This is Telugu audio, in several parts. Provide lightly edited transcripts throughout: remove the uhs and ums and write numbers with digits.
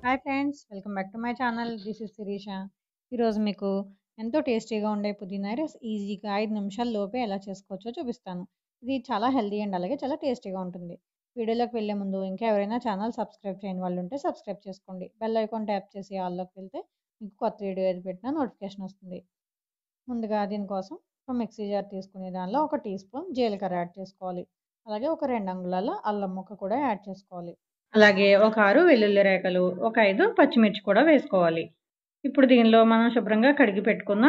Hi friends, welcome back to my channel. This is Sirisha. ఈరోజు మీకు ఎంతో టేస్టీగా ఉండే పుదీనా రైస్ ఈజీగా 5 నిమిషాల లోపే ఎలా చేసుకోవచ్చో చూపిస్తాను. ఇది చాలా హెల్తీ అండ్ అలాగే చాలా టేస్టీగా ఉంటుంది. వీడియోలోకి వెళ్ళే ముందు ఇంకా ఎవరైనా ఛానల్ సబ్స్క్రైబ్ చేయని వాళ్ళు ఉంటే సబ్స్క్రైబ్ చేసుకోండి. బెల్ ఐకాన్ ట్యాప్ చేసి ఆల్లోకి వెళ్తే మీకు కొత్త వీడియో ఏది పెట్టినా నోటిఫికేషన్ వస్తుంది. ముందుగా దీనికోసం ఒక మిక్సీ జార్ తీసుకునే దానిలో 1 టీ స్పూన్ జీలకర్ర యాడ్ చేసుకోవాలి. అలాగే ఒక 2 అంగుళాల అల్లం ముక్క కూడా యాడ్ చేసుకోవాలి. అలాగే ఒక 6 వెల్లుల్లి రేఖలు, ఒక 5 పచ్చిమిర్చి కూడా వేసుకోవాలి. ఇప్పుడు దీనిలో మనం శుభ్రంగా కడిగి పెట్టుకున్న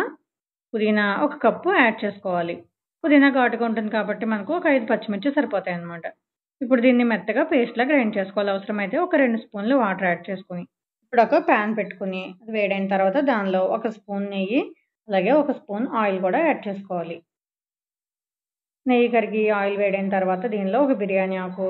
పుదీనా 1 కప్పు యాడ్ చేసుకోవాలి. పుదీనా ఘాటుగా ఉంటుంది కాబట్టి మనకు ఒక 5 పచ్చిమిర్చి సరిపోతాయి అన్నమాట. ఇప్పుడు దీన్ని మెత్తగా పేస్ట్లా గ్రైండ్ చేసుకోవాలి. అవసరమైతే ఒక 2 స్పూన్లు వాటర్ యాడ్ చేసుకుని. ఇప్పుడు ఒక ప్యాన్ పెట్టుకుని అది వేడైన తర్వాత దానిలో 1 స్పూన్ నెయ్యి అలాగే 1 స్పూన్ ఆయిల్ కూడా యాడ్ చేసుకోవాలి. నెయ్యి కరిగి ఆయిల్ వేడైన తర్వాత దీనిలో ఒక బిర్యానీ ఆకు,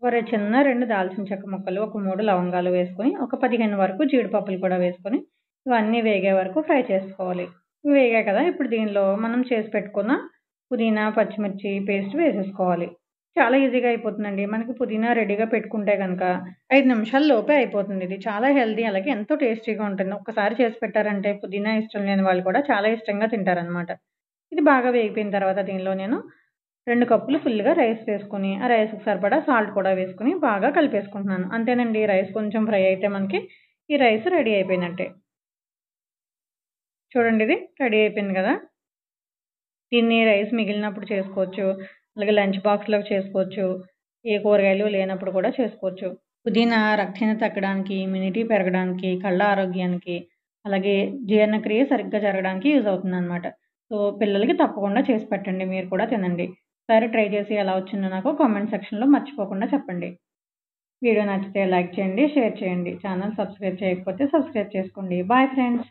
ఒక చిన్న 2 దాల్చిన చెక్క ముక్కలు, ఒక 3 లవంగాలు వేసుకొని, ఒక 15 వరకు జీడిపప్పులు కూడా వేసుకొని, ఇవన్నీ వేగే వరకు ఫ్రై చేసుకోవాలి. ఇవి వేగాయి కదా, ఇప్పుడు దీనిలో మనం చేసి పెట్టుకున్న పుదీనా, పచ్చిమిర్చి పేస్ట్ వేసేసుకోవాలి. చాలా ఈజీగా అయిపోతుందండి. మనకి పుదీనా రెడీగా పెట్టుకుంటే కనుక 5 నిమిషాల లోపే అయిపోతుంది. ఇది చాలా హెల్తీ అలాగే ఎంతో టేస్టీగా ఉంటుంది. ఒక్కసారి చేసి పెట్టారంటే పుదీనా ఇష్టం లేని వాళ్ళు కూడా చాలా ఇష్టంగా తింటారనమాట. ఇది బాగా వేగిపోయిన తర్వాత దీనిలో నేను 2 కప్పులు ఫుల్‌గా రైస్ వేసుకొని, ఆ రైస్‌కి సరిపడా సాల్ట్ కూడా వేసుకొని బాగా కలిపేసుకుంటున్నాను. అంతేనండి, రైస్ కొంచెం ఫ్రై అయితే మనకి ఈ రైస్ రెడీ అయిపోయినట్టే. చూడండి, ఇది రెడీ అయిపోయింది కదా! దీన్ని రైస్ మిగిలినప్పుడు చేసుకోవచ్చు. అలాగే లంచ్ బాక్స్‌లోకి చేసుకోవచ్చు. ఏ కూరగాయలు లేనప్పుడు కూడా చేసుకోవచ్చు. పుదీనా రక్తహీనత తగ్గడానికి, ఇమ్యూనిటీ పెరగడానికి, కళ్ళ ఆరోగ్యానికి, అలాగే జీర్ణక్రియ సరిగ్గా జరగడానికి యూజ్ అవుతుందన్నమాట. సో, పిల్లలకి తప్పకుండా చేసి పెట్టండి. మీరు కూడా తినండి. ఒకసారి ట్రై చేసి ఎలా వచ్చిందో నాకు కామెంట్ సెక్షన్‌లో మర్చిపోకుండా చెప్పండి. వీడియో నచ్చితే లైక్ చేయండి, షేర్ చేయండి. ఛానల్ సబ్స్క్రైబ్ చేయకపోతే సబ్స్క్రైబ్ చేసుకోండి. Bye friends.